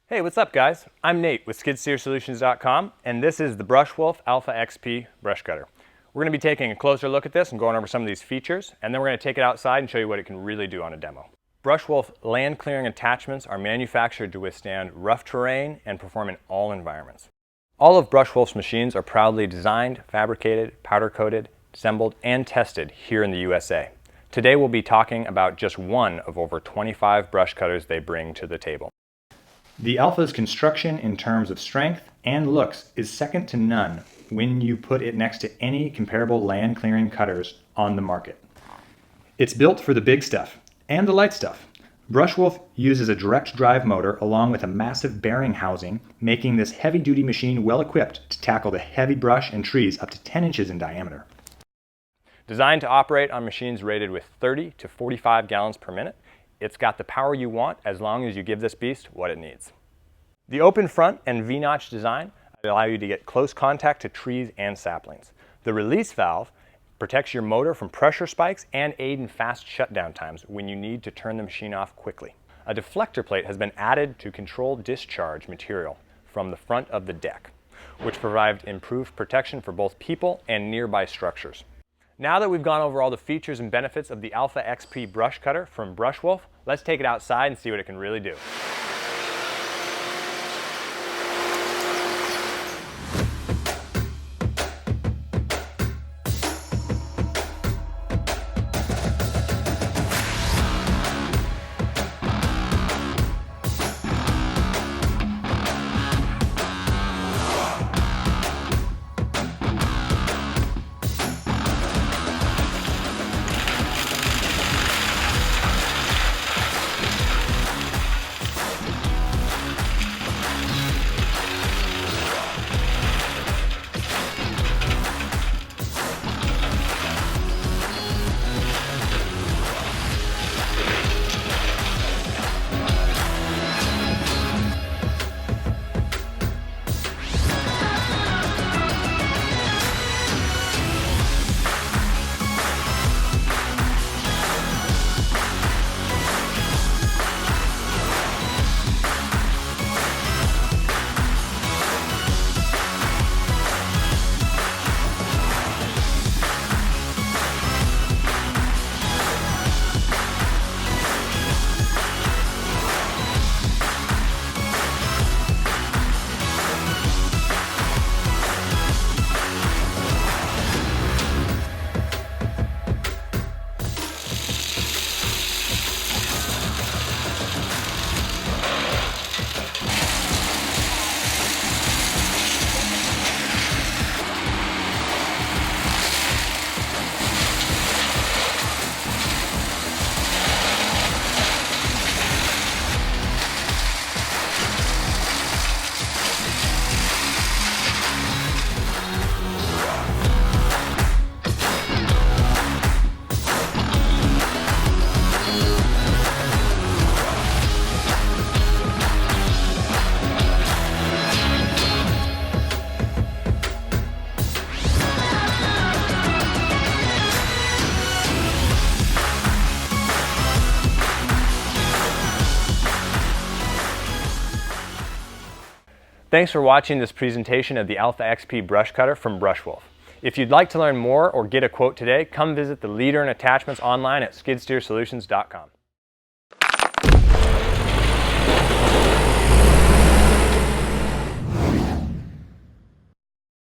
Hey, what's up guys? I'm Nate with SkidSteerSolutions.com and this is the Brushwolf Alpha XP brush cutter. We're going to be taking a closer look at this and going over some of these features, and then we're going to take it outside and show you what it can really do on a demo. Brushwolf land clearing attachments are manufactured to withstand rough terrain and perform in all environments. All of Brushwolf's machines are proudly designed, fabricated, powder coated, assembled, and tested here in the USA. Today we'll be talking about just one of over 25 brush cutters they bring to the table. The Alpha's construction in terms of strength and looks is second to none when you put it next to any comparable land clearing cutters on the market. It's built for the big stuff and the light stuff. Brushwolf uses a direct drive motor along with a massive bearing housing, making this heavy-duty machine well equipped to tackle the heavy brush and trees up to 10 inches in diameter. Designed to operate on machines rated with 30 to 45 gallons per minute, it's got the power you want as long as you give this beast what it needs. The open front and V-notch design allow you to get close contact to trees and saplings. The release valve protects your motor from pressure spikes and aid in fast shutdown times when you need to turn the machine off quickly. A deflector plate has been added to control discharge material from the front of the deck, which provides improved protection for both people and nearby structures. Now that we've gone over all the features and benefits of the Alpha XP brush cutter from Brushwolf, let's take it outside and see what it can really do. Thanks for watching this presentation of the Alpha XP brush cutter from Brushwolf. If you'd like to learn more or get a quote today, come visit the leader in attachments online at SkidSteerSolutions.com.